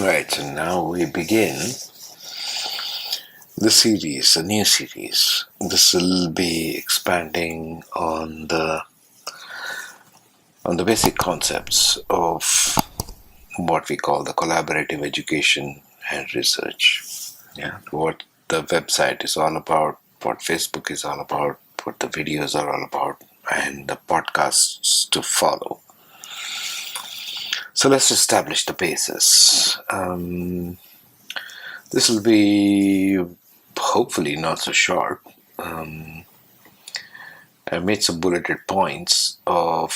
Right, so now we begin the series, a new series. This will be expanding on the basic concepts of what we call the collaborative education and research. Yeah, what the website is all about, what Facebook is all about, what the videos are all about, and the podcasts to follow. So let's establish the basis. This will be hopefully not so short. I made some bulleted points of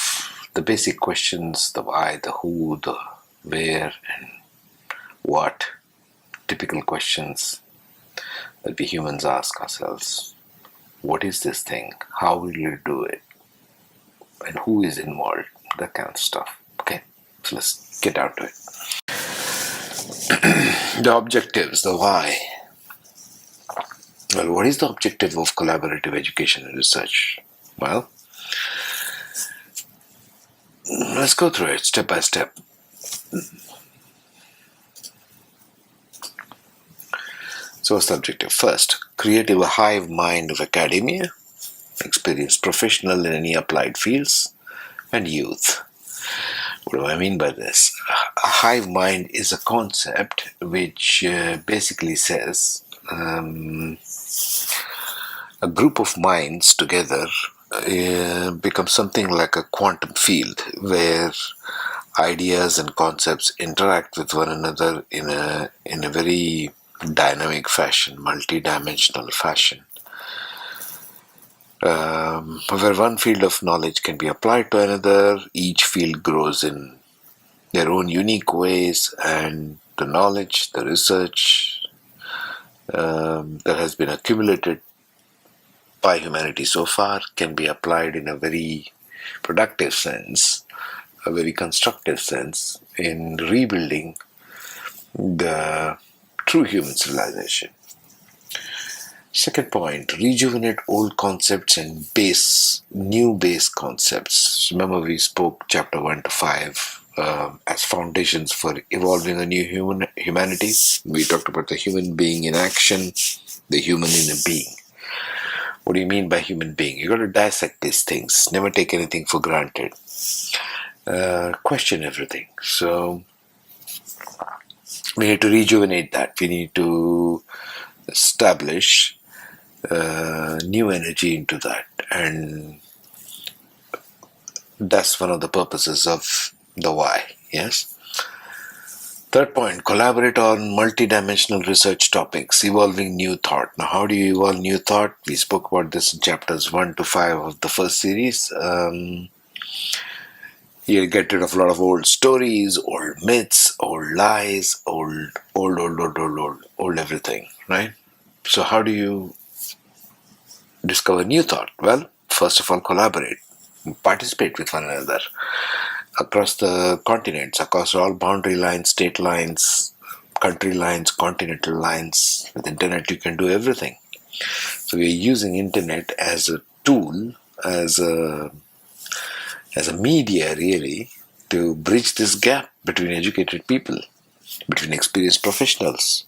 the basic questions: the why, the who, the where, and what. Typical questions that we humans ask ourselves. What is this thing? How will you do it? And who is involved? That kind of stuff. Okay, so let's get down to it. The objectives, the why. Well, what is the objective of collaborative education and research? Well, let's go through it step by step. So what's the objective? First, create a hive mind of academia, experienced professional in any applied fields, and youth. What do I mean by this? A hive mind is a concept which basically says a group of minds together becomes something like a quantum field where ideas and concepts interact with one another in a very dynamic fashion, multi-dimensional fashion. Where one field of knowledge can be applied to another, each field grows in their own unique ways, and the knowledge, the research that has been accumulated by humanity so far can be applied in a very productive sense, a very constructive sense in rebuilding the true human civilization. Second point, rejuvenate old concepts and new base concepts. Remember, we spoke chapter 1 to 5 as foundations for evolving a new humanity. We talked about the human being in action, the human in a being. What do you mean by human being? You got to dissect these things. Never take anything for granted. Question everything. So we need to rejuvenate that. We need to establish new energy into that, and that's one of the purposes of the why. Yes. Third point, collaborate on multidimensional research topics, evolving new thought. Now, how do you evolve new thought? We spoke about this in chapters 1 to 5 of the first series. You get rid of a lot of old stories, old myths, old lies, old everything, right? So how do you discover new thought? Well, first of all, collaborate. Participate with one another across the continents, across all boundary lines, state lines, country lines, continental lines. With internet, you can do everything. So we're using internet as a tool, as a media, really, to bridge this gap between educated people, between experienced professionals,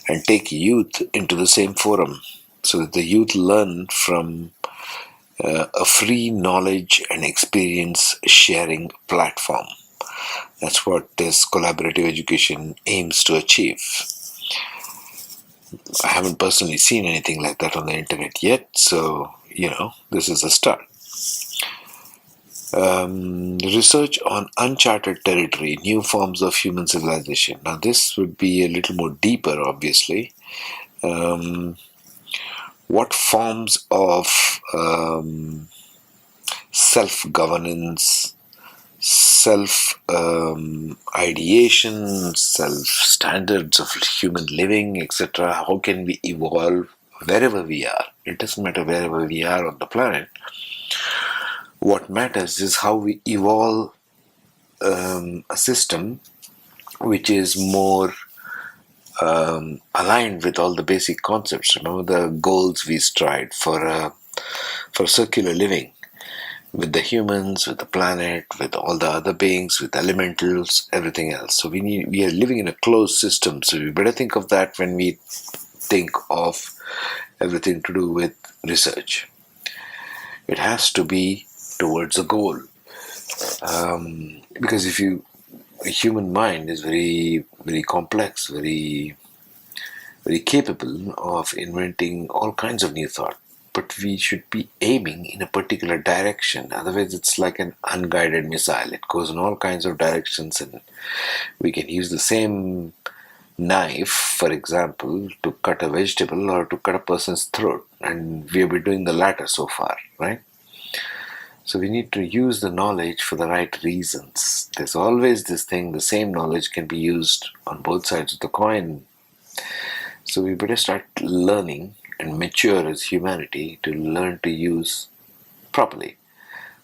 and take youth into the same forum so that the youth learn from a free knowledge and experience sharing platform. That's what this collaborative education aims to achieve. I haven't personally seen anything like that on the internet yet, so, this is a start. Research on uncharted territory, new forms of human civilization. Now, this would be a little more deeper, obviously. What forms of self-governance, self-ideation, self-standards of human living, etc., how can we evolve wherever we are? It doesn't matter wherever we are on the planet. What matters is how we evolve a system which is more aligned with all the basic concepts. Remember the goals we strive for circular living. with the humans, with the planet, with all the other beings, with elementals, everything else. So we are living in a closed system. So we better think of that when we think of everything to do with research. It has to be towards a goal. Because a human mind is very, very complex, very capable of inventing all kinds of new thought. But we should be aiming in a particular direction. Otherwise, it's like an unguided missile. It goes in all kinds of directions, and we can use the same knife, for example, to cut a vegetable or to cut a person's throat. And we have been doing the latter so far, right? So we need to use the knowledge for the right reasons. There's always this thing, the same knowledge can be used on both sides of the coin. So we better start learning and mature as humanity to learn to use properly.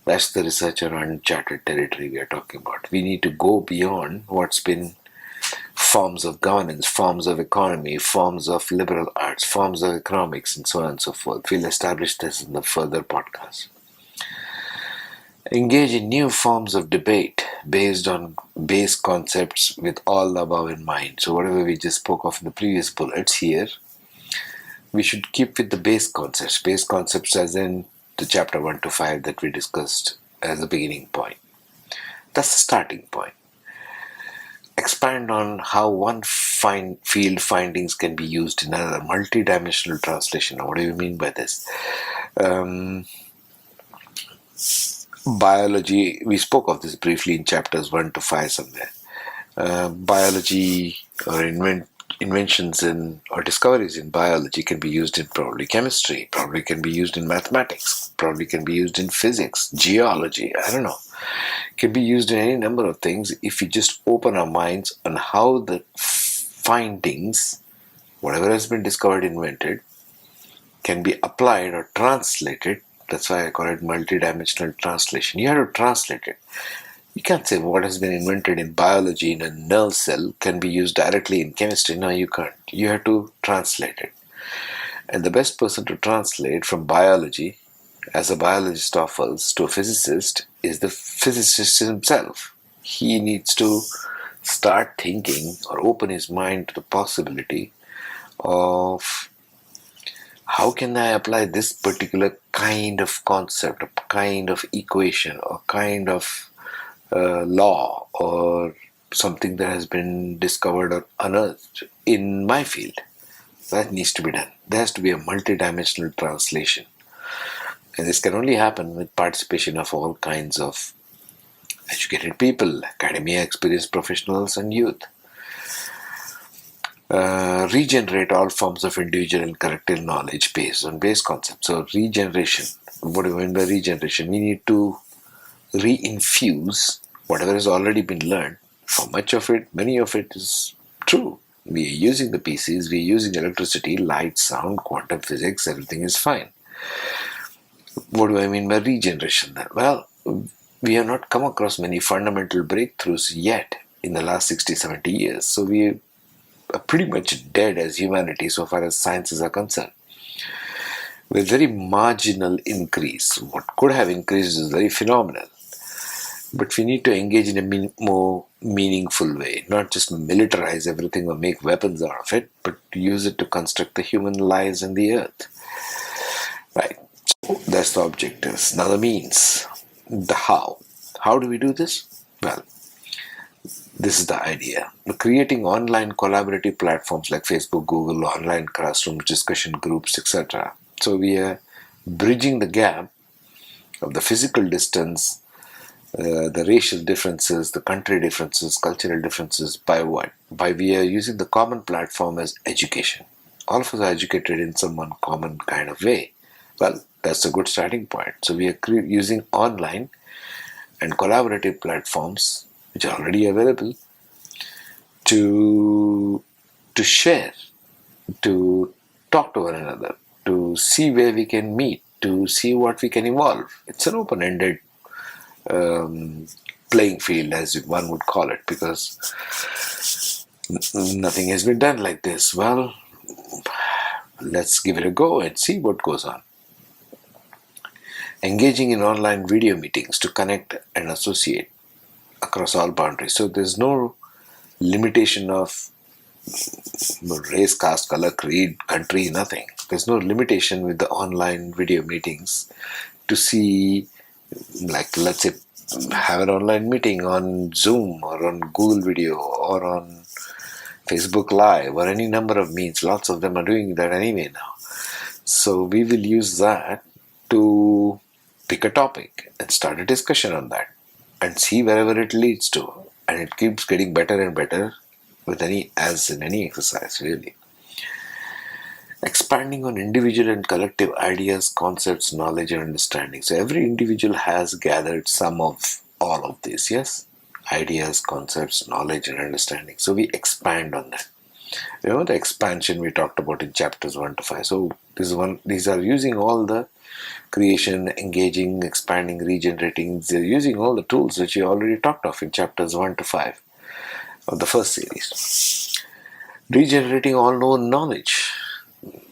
That's the research on uncharted territory we are talking about. We need to go beyond what's been forms of governance, forms of economy, forms of liberal arts, forms of economics, and so on and so forth. We'll establish this in the further podcast. Engage in new forms of debate based on base concepts with all the above in mind. So whatever we just spoke of in the previous bullets here, we should keep with the base concepts. Base concepts as in the chapter 1 to 5 that we discussed as a beginning point. That's the starting point. Expand on how one field findings can be used in another. Multidimensional translation. Now, what do you mean by this? Biology, we spoke of this briefly in chapters 1 to 5 somewhere. Biology or inventions in or discoveries in biology can be used in probably chemistry, probably can be used in mathematics, probably can be used in physics, geology, I don't know. Can be used in any number of things if we just open our minds on how the findings, whatever has been discovered, invented, can be applied or translated. That's why I call it multidimensional translation. You have to translate it. You can't say what has been invented in biology in a nerve cell can be used directly in chemistry. No, you can't. You have to translate it. And the best person to translate from biology, as a biologist offers, to a physicist is the physicist himself. He needs to start thinking or open his mind to the possibility of how can I apply this particular kind of concept, a kind of equation, or kind of law, or something that has been discovered or unearthed in my field. That needs to be done. There has to be a multidimensional translation. And this can only happen with participation of all kinds of educated people, academia, experienced professionals, and youth. Regenerate all forms of individual and collective knowledge based on base concepts. So regeneration. What do you mean by regeneration? We need to reinfuse whatever has already been learned. For much of it, many of it is true. We are using the PCs, we are using electricity, light, sound, quantum physics, everything is fine. What do I mean by regeneration then? Well, we have not come across many fundamental breakthroughs yet in the last 60, 70 years. So we are pretty much dead as humanity so far as sciences are concerned. With very marginal increase. What could have increased is very phenomenal. But we need to engage in a more meaningful way, not just militarize everything or make weapons out of it, but use it to construct the human lives and the earth. Right. So that's the objectives. Now the means, the how. How do we do this? Well, this is the idea. Creating online collaborative platforms like Facebook, Google, online classrooms, discussion groups, etc. So we are bridging the gap of the physical distance, the racial differences, the country differences, cultural differences by what? By we are using the common platform as education. All of us are educated in some one common kind of way. Well, that's a good starting point. So we are using online and collaborative platforms which are already available to share, to talk to one another, to see where we can meet, to see what we can evolve. It's an open-ended playing field, as one would call it, because nothing has been done like this. Well, let's give it a go and see what goes on. engaging in online video meetings to connect and associate across all boundaries. So there's no limitation of race, caste, color, creed, country, nothing. There's no limitation with the online video meetings to see, like, let's say, have an online meeting on Zoom or on Google Video or on Facebook Live or any number of means. Lots of them are doing that anyway now. So we will use that to pick a topic and start a discussion on that and see wherever it leads to. And it keeps getting better and better with any exercise, really. Expanding on individual and collective ideas, concepts, knowledge, and understanding. So every individual has gathered some of all of this, yes? Ideas, concepts, knowledge, and understanding. So we expand on that. Remember the expansion we talked about in chapters 1 to 5. So these are using all the creation, engaging, expanding, regenerating. They're using all the tools which we already talked of in chapters 1 to 5 of the first series. Regenerating all known knowledge.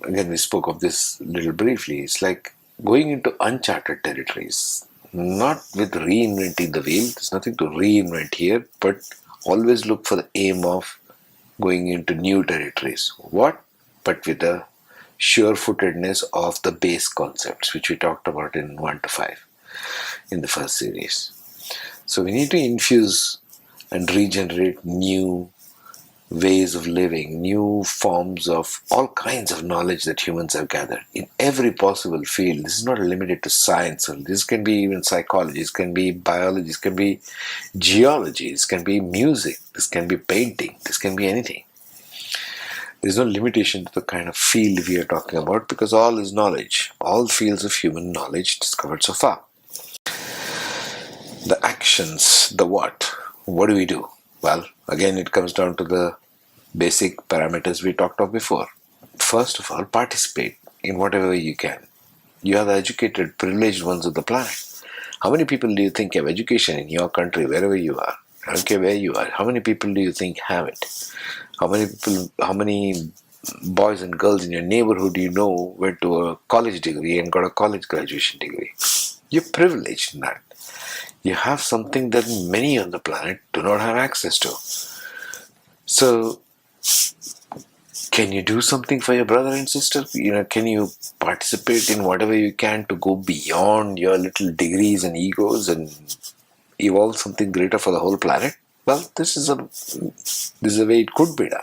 Again, we spoke of this little briefly. It's like going into uncharted territories, not with reinventing the wheel. There's nothing to reinvent here, but always look for the aim of going into new territories. What? But with the sure-footedness of the base concepts, which we talked about in 1 to 5 in the first series. So we need to infuse and regenerate new ways of living, new forms of all kinds of knowledge that humans have gathered in every possible field. This is not limited to science. This can be even psychology, this can be biology, this can be geology, this can be music, this can be painting, this can be anything. There's no limitation to the kind of field we are talking about because all is knowledge, all fields of human knowledge discovered so far. The actions, the what? What do we do? Well, again, it comes down to the basic parameters we talked of before. First of all, participate in whatever way you can. You are the educated, privileged ones of the planet. How many people do you think have education in your country, wherever you are? I don't care where you are. How many people do you think have it? How many boys and girls in your neighborhood do you know went to a college degree and got a college graduation degree? You're privileged in that. You have something that many on the planet do not have access to. So, can you do something for your brother and sister? Can you participate in whatever you can to go beyond your little degrees and egos and evolve something greater for the whole planet? Well, this is a way it could be done.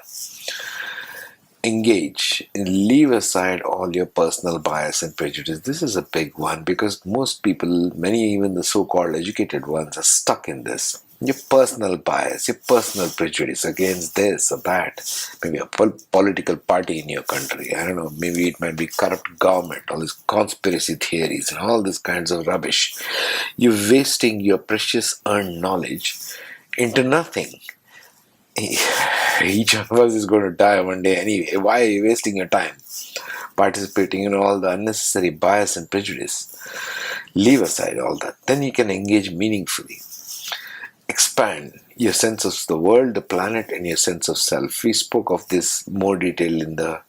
Engage. Leave aside all your personal bias and prejudice. This is a big one because most people, many even the so-called educated ones, are stuck in this. Your personal bias, your personal prejudice against this or that. Maybe a political party in your country. I don't know, maybe it might be corrupt government, all these conspiracy theories and all these kinds of rubbish. You're wasting your precious earned knowledge into nothing. Each of us is going to die one day anyway. Why are you wasting your time participating in all the unnecessary bias and prejudice? Leave aside all that. Then you can engage meaningfully. Expand your sense of the world, the planet, and your sense of self. We spoke of this more detail in the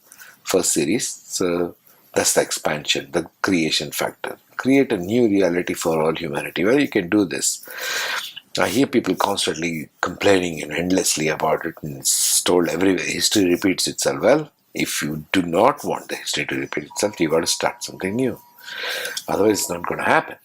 first series. So that's the expansion, the creation factor. Create a new reality for all humanity. Well, you can do this. I hear people constantly complaining and endlessly about it, and it's told everywhere. History repeats itself. Well, if you do not want the history to repeat itself, you've got to start something new. Otherwise, it's not going to happen.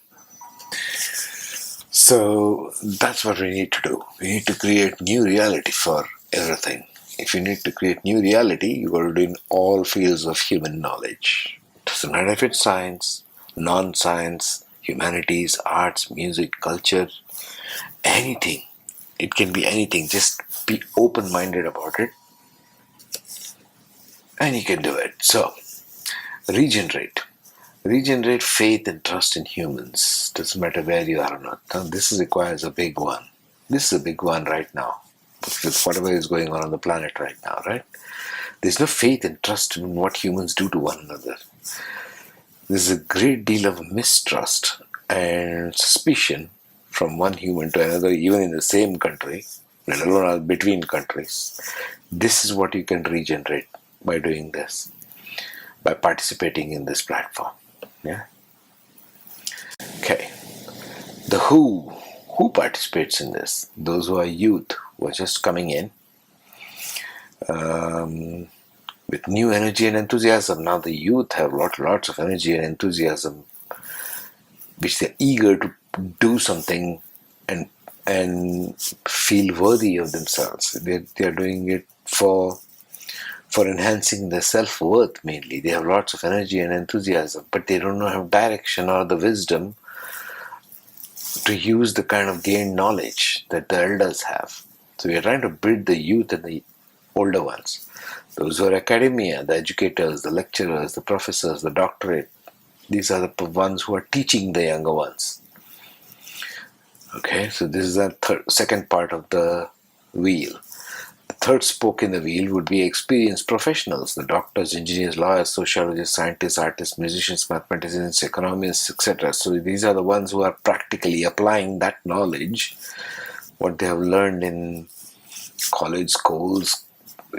So that's what we need to do. We need to create new reality for everything. If you need to create new reality, you've got to do in all fields of human knowledge. It doesn't matter if it's science, non-science, humanities, arts, music, culture, anything. It can be anything. Just be open-minded about it and you can do it. So, regenerate. Regenerate faith and trust in humans. Doesn't matter where you are or not. Now, this requires a big one. This is a big one right now. With whatever is going on the planet right now, right? There's no faith and trust in what humans do to one another. There's a great deal of mistrust and suspicion from one human to another, even in the same country, let alone between countries. This is what you can regenerate by doing this, by participating in this platform. Yeah. Okay. The who participates in this? Those who are youth, who are just coming in with new energy and enthusiasm. Now the youth have lots of energy and enthusiasm, which they're eager to do something and feel worthy of themselves. They're doing it for enhancing their self-worth mainly. They have lots of energy and enthusiasm, but they don't have direction or the wisdom to use the kind of gained knowledge that the elders have. So we are trying to build the youth and the older ones. Those who are academia, the educators, the lecturers, the professors, the doctorate, these are the ones who are teaching the younger ones. Okay, so this is the second part of the wheel. The third spoke in the wheel would be experienced professionals, the doctors, engineers, lawyers, sociologists, scientists, artists, musicians, mathematicians, economists, etc. So these are the ones who are practically applying that knowledge, what they have learned in college, schools,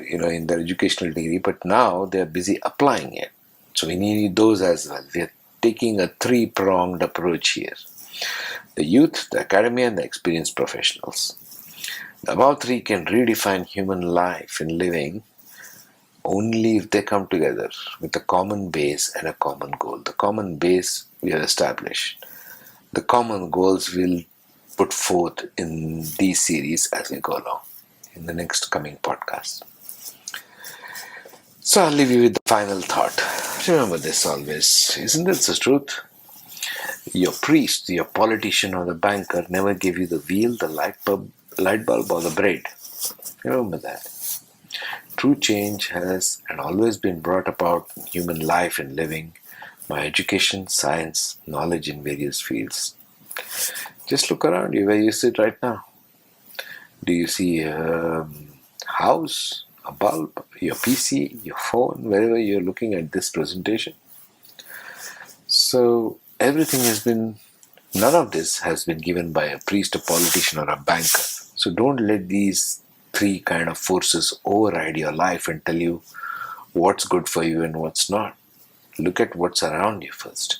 in their educational degree, but now they are busy applying it. So we need those as well. We are taking a three-pronged approach here. The youth, the academia, and the experienced professionals. The above three can redefine human life and living only if they come together with a common base and a common goal. The common base we have established. The common goals we'll put forth in these series as we go along in the next coming podcast. So I'll leave you with the final thought. Remember this always. Isn't this the truth? Your priest, your politician, or the banker never gave you the wheel, the light bulb, or the bread. Remember that. True change has and always been brought about in human life and living by education, science, knowledge in various fields. Just look around you where you sit right now. Do you see a house, a bulb, your PC, your phone, wherever you're looking at this presentation? So none of this has been given by a priest, a politician, or a banker. So don't let these three kind of forces override your life and tell you what's good for you and what's not. Look at what's around you first.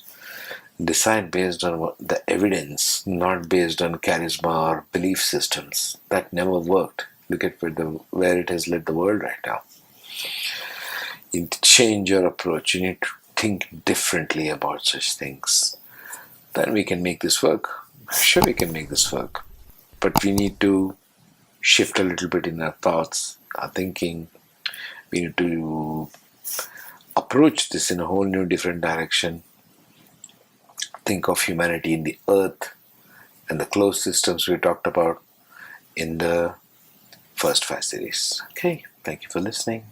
Decide based on the evidence, not based on charisma or belief systems. That never worked. Look at where it has led the world right now. You need to change your approach. You need to think differently about such things. Then we can make this work. Sure, we can make this work. But we need to shift a little bit in our thoughts, our thinking. We need to approach this in a whole new different direction. Think of humanity in the earth and the closed systems we talked about in the first 5 series. Okay, thank you for listening.